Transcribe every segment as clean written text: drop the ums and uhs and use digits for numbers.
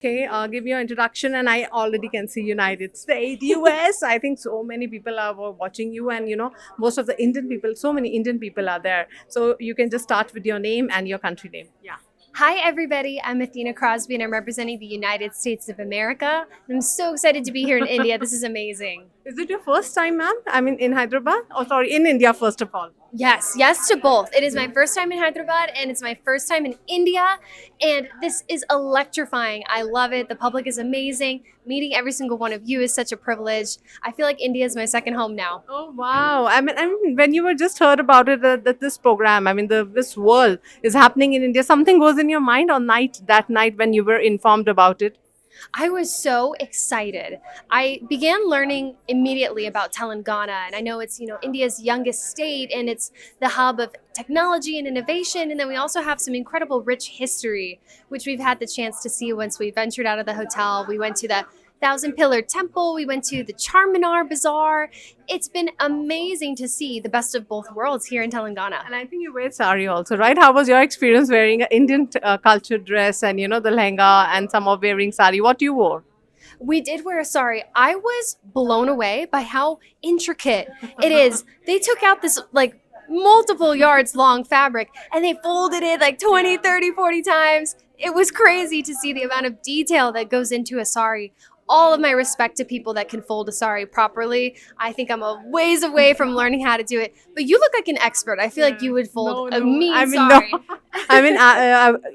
Okay, give your introduction, and I already can see United States, US. I think so many people are watching you, and most of the Indian people, so many Indian people are there. So you can just start with your name and your country name. Yeah. Hi, everybody. I'm Athenna Crosby, and I'm representing the United States of America. I'm so excited to be here in India. This is amazing. Is it your first time, ma'am? I mean, in Hyderabad? Oh, sorry, in India, first of all. Yes to both. It is my first time in Hyderabad, and it's my first time in India, and this is electrifying. I love it. The public is amazing. Meeting every single one of you is such a privilege. I feel like India is my second home now. Oh wow! I mean, when you were just heard about it, that this program, I mean, this world is happening in India. Something goes in your mind on that night when you were informed about it. I was so excited. I began learning immediately about Telangana, and I know it's, India's youngest state, and it's the hub of technology and innovation. And then we also have some incredible rich history, which we've had the chance to see once we ventured out of the hotel. We went to the Thousand Pillar Temple, we went to the Charminar Bazaar. It's been amazing to see the best of both worlds here in Telangana. And I think you wear sari also, right? How was your experience wearing an Indian culture dress and the lehenga and some of wearing sari? What you wore? We did wear a sari. I was blown away by how intricate it is. They took out this multiple yards long fabric and they folded it like 20, 30, 40 times. It was crazy to see the amount of detail that goes into a sari. All of my respect to people that can fold a sari properly. I think I'm a ways away from learning how to do it. But you look like an expert. I feel like you would fold a mean I mean, sari. no. I mean,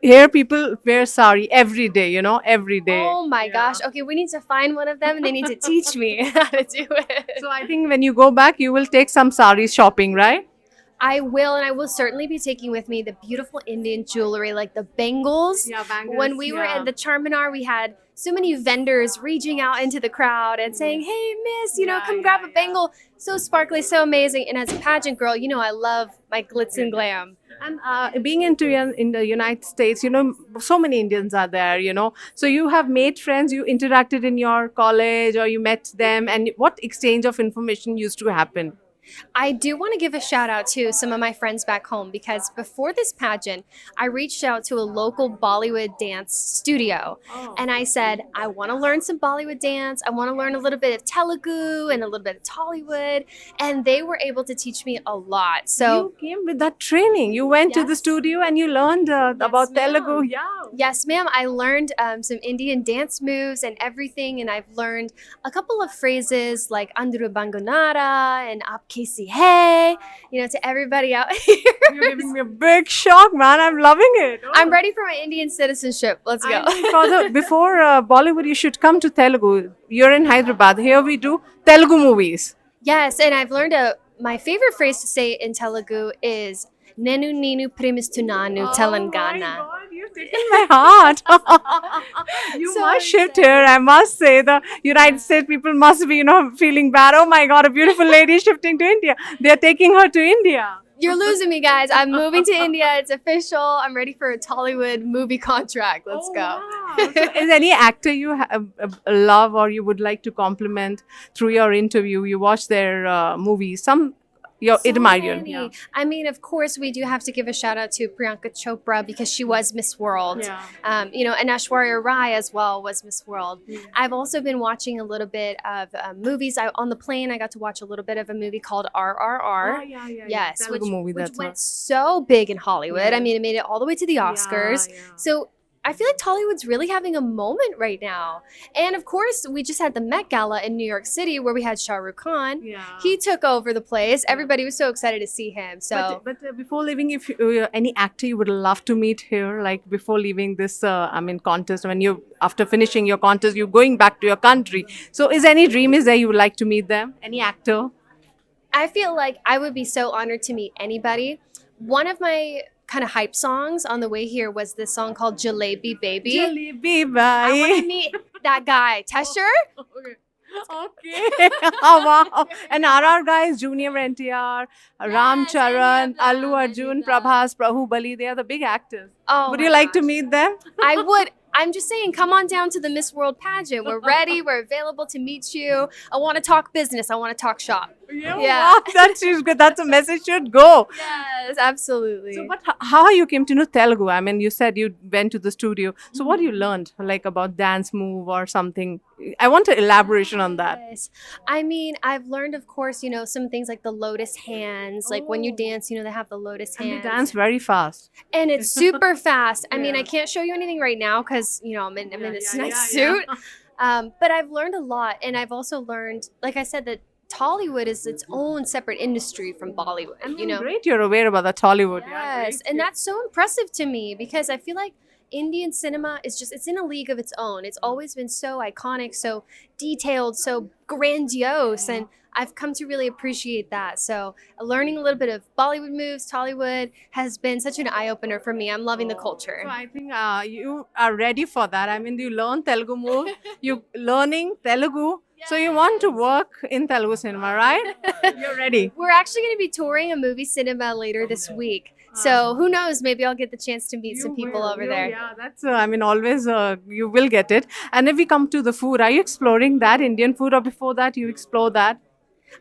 here people wear sari every day, every day. Oh my gosh. Okay, we need to find one of them and they need to teach me how to do it. So I think when you go back, you will take some saris shopping, right? I will, and I will certainly be taking with me the beautiful Indian jewelry, like the bangles. Yeah, bangles, When we were yeah. at the Charminar, we had so many vendors reaching out into the crowd and saying, "Hey, miss, come grab a bangle." So sparkly, so amazing. And as a pageant girl, I love my glitz and glam. And being in the United States, so many Indians are there, So you have made friends, you interacted in your college or you met them, and what exchange of information used to happen? I do want to give a shout out to some of my friends back home because before this pageant, I reached out to a local Bollywood dance studio and I said, I want to learn some Bollywood dance. I want to learn a little bit of Telugu and a little bit of Tollywood. And they were able to teach me a lot. So You came with that training. You went to the Yes. studio and you learned about ma'am. Telugu. Yeah. yes, ma'am, I learned some Indian dance moves and everything. And I've learned a couple of phrases like Andhra Bangunara and Aapke Si Hai, to everybody out here. You're giving me a big shock, man. I'm loving it. Oh. I'm ready for my Indian citizenship. Let's go. I think before Bollywood, you should come to Telugu. You're in Hyderabad. Here we do Telugu movies. Yes, and I've learned my favorite phrase to say in Telugu is Nenu Ninu Primistunnanu Telangana. Oh my God, you're taking my heart. You So must shift here. I must say the United States people must be, feeling bad. Oh my God, a beautiful lady is shifting to India. They're taking her to India. You're losing me, guys. I'm moving to India. It's official. I'm ready for a Tollywood movie contract. Let's Oh, go. wow. So is any actor you love or you would like to compliment through your interview? You watch their movies. Some you So admire. You. many. Yeah. I mean, of course, we do have to give a shout out to Priyanka Chopra because she was Miss World. Yeah. And Aishwarya Rai as well was Miss World. I've also been watching a little bit of movies. On the plane, I got to watch a little bit of a movie called RRR. Oh, yeah. Yes, Telugu which, movie, which that's went what- so big in Hollywood. Yeah. I mean, it made it all the way to the Oscars. Yeah. So I feel like Tollywood's really having a moment right now. And of course, we just had the Met Gala in New York City where we had Shah Rukh Khan. Yeah. He took over the place. Everybody was so excited to see him. So But before leaving, if any actor you would love to meet here, like before leaving this, contest, when you after finishing your contest, you're going back to your country. So, is any dream is there you would like to meet them? Any actor? I feel like I would be so honored to meet anybody. One of my kind of hype songs on the way here was this song called Jalebi Baby. Jalebi I want to bhai. meet that guy. Tesher? Okay. Oh wow. And RR guys, Junior NTR, Ramcharan, Allu Arjun, Prabhas, Prabhubali, they are the big actors. Oh, Would my you like to gosh. meet them? I would. I'm just saying, come on down to the Miss World pageant. We're ready. We're available to meet you. I want to talk business. I want to talk shop. Yeah. Wow, that's good. That's a message should go. Yes, absolutely. So, but how you came to know Telugu? I mean, you said you went to the studio. So, what you learned, like about dance move or something? I want an elaboration on that. Yes. I mean, I've learned, of course, some things like the lotus hands. Like when you Oh. dance, they have the lotus And they hands. dance very fast. And it's super fast. I mean, Yeah. I can't show you anything right now because, I'm in this nice yeah. suit. But I've learned a lot. And I've also learned, like I said, that Tollywood is its own separate industry from Bollywood, Great, you're aware about the Tollywood. Yes, and that's so impressive to me because I feel like Indian cinema is it's in a league of its own. It's always been so iconic, so detailed, so grandiose, and I've come to really appreciate that. So, learning a little bit of Bollywood moves, Tollywood has been such an eye opener for me. I'm loving the culture. So I think you are ready for that. I mean, you learn Telugu move, you learning Telugu. So you want to work in Telugu cinema, right? You're ready. We're actually going to be touring a movie cinema later this week. So who knows? Maybe I'll get the chance to meet some people over there. Yeah, that's, I mean, always you will get it. And if we come to the food, are you exploring that Indian food or before that you explore that?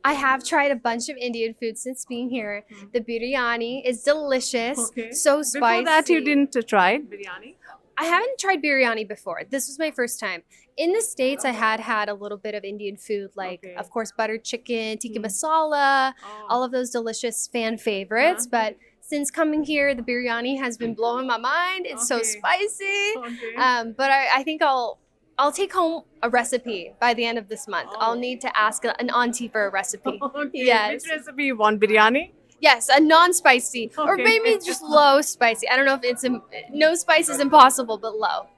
I have tried a bunch of Indian food since being here. The biryani is delicious, so spicy. Before that you didn't try biryani? I haven't tried biryani before. This was my first time. In the States, I had a little bit of Indian food, like, of course, butter chicken, tikka masala, all of those delicious fan favorites. But since coming here, the biryani has been blowing my mind. It's so spicy. But I think I'll take home a recipe by the end of this month. I'll need to ask an auntie for a recipe. Yes. Which recipe you want? Biryani? Yes, a non-spicy, or maybe just low spicy. I don't know if no spice is impossible, but low.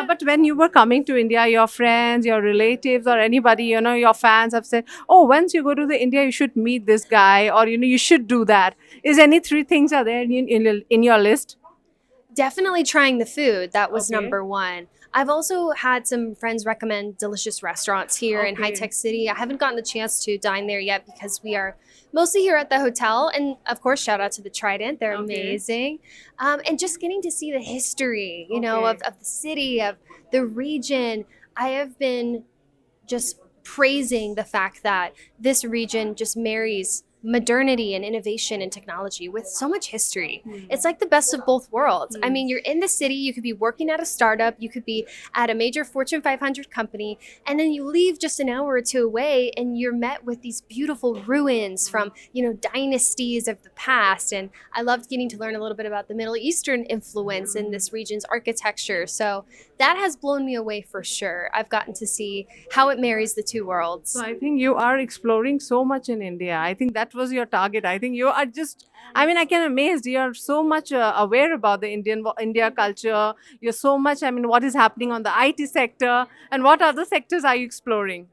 But when you were coming to India, your friends, your relatives, or anybody, your fans have said, "Oh, once you go to the India, you should meet this guy, or you should do that." Is any three things are there in your list? Definitely trying the food. That was number one. I've also had some friends recommend delicious restaurants here in High Tech City. I haven't gotten the chance to dine there yet because we are mostly here at the hotel. And of course, shout out to the Trident. They're amazing. And just getting to see the history, of the city, of the region. I have been just praising the fact that this region just marries modernity and innovation and technology with so much history. It's like the best of both worlds. I mean, you're in the city, you could be working at a startup, you could be at a major Fortune 500 company, and then you leave just an hour or two away and you're met with these beautiful ruins from, dynasties of the past. And I loved getting to learn a little bit about the Middle Eastern influence in this region's architecture. So that has blown me away for sure. I've gotten to see how it marries the two worlds. So I think you are exploring so much in India. I think that was your target. I think you are I can amazed. You're so much aware about the India culture. You're so much, what is happening on the IT sector and what other sectors are you exploring?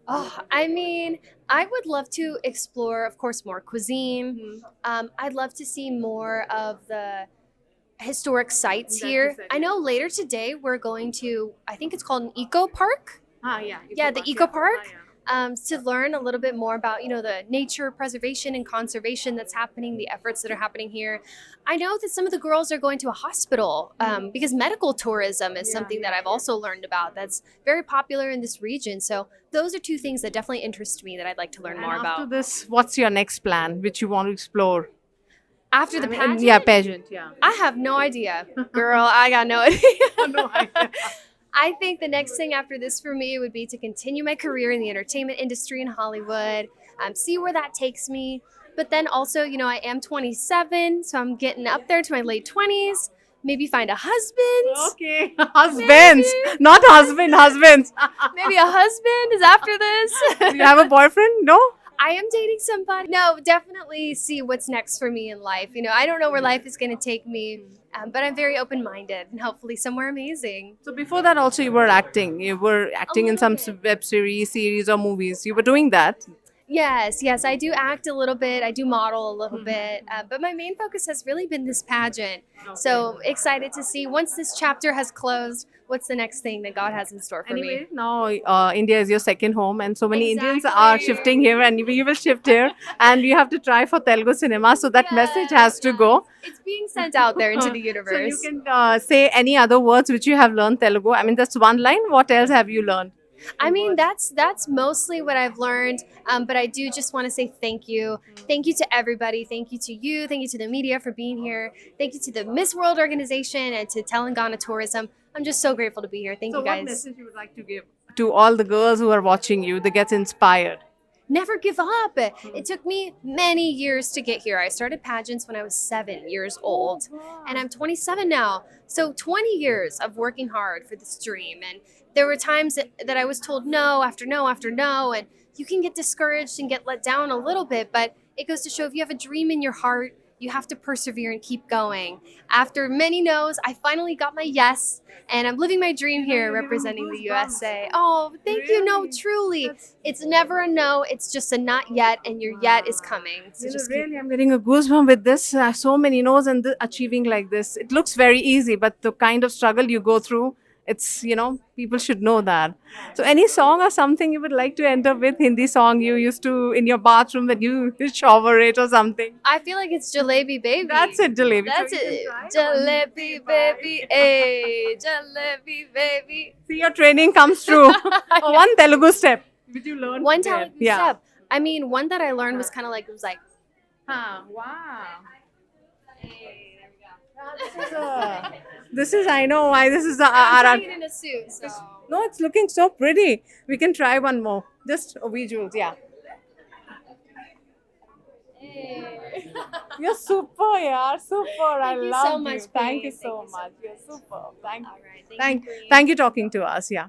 I would love to explore, of course, more cuisine. I'd love to see more of the historic sites here. I know later today we're going to, I think it's called an eco park. The eco park. To learn a little bit more about, the nature preservation and conservation that's happening, the efforts that are happening here. I know that some of the girls are going to a hospital because medical tourism is something that I've also learned about that's very popular in this region. So those are two things that definitely interest me that I'd like to learn more about. After this, what's your next plan, which you want to explore? After the pageant? Pageant, I have no idea. Girl, I got no idea. No idea. I think the next thing after this for me would be to continue my career in the entertainment industry in Hollywood, see where that takes me. But then also, I am 27, so I'm getting up there to my late 20s. Maybe find a husband. Okay, husbands, not husbands. Maybe a husband is after this. Do you have a boyfriend? No? I am dating somebody. No, definitely see what's next for me in life. I don't know where life is going to take me, but I'm very open-minded and hopefully somewhere amazing. So before that also you were acting. You were acting in some web series or movies. You were doing that. Yes, I do act a little bit. I do model a little bit. But my main focus has really been this pageant. So excited to see once this chapter has closed, what's the next thing that God has in store for me. Now India is your second home and so many Indians are shifting here and you will shift here and you have to try for Telugu cinema. So that message has to go. It's being sent out there into the universe. So you can say any other words which you have learned Telugu. That's one line. What else have you learned? I mean, that's mostly what I've learned. But I do just want to say thank you. Thank you to everybody. Thank you to you. Thank you to the media for being here. Thank you to the Miss World organization and to Telangana Tourism. I'm just so grateful to be here. Thank So, you what guys. message you would like to give to all the girls who are watching you? They get inspired. Never give up. It took me many years to get here. I started pageants when I was 7 years old, and I'm 27 now. So 20 years of working hard for this dream. And there were times that I was told no after no after no, and you can get discouraged and get let down a little bit, but it goes to show if you have a dream in your heart, you have to persevere and keep going. After many no's, I finally got my yes, and I'm living my dream here you're giving representing the goosebumps. USA. Oh, thank you. No, Really? truly. That's- It's never a no, it's just a not yet, and your yet is coming. So You know, just really, I'm getting a goosebump with this. So many no's and achieving like this. It looks very easy, but the kind of struggle you go through, it's, people should know that. So, any song or something you would like to end up with? Hindi song you used to in your bathroom when you shower it or something? I feel like it's Jalebi Baby. That's it, Jalebi. That's So you can it. try. Jalebi Baby, hey, Jalebi Baby. See, your training comes through. Oh, one Telugu step. Did you learn? One there? Telugu step. I mean, one that I learned was kind of like, it was like, Wow. This is, I know why this is the I'm our. trying it in a suit, so. No, it's looking so pretty. We can try one more. Just visuals, yeah. Hey. You're super, yeah, super. I Thank you love so much, you. Thank you Queen. so Thank you so much. You're super. Thank All right. thank Queen. thank you talking to us. Yeah.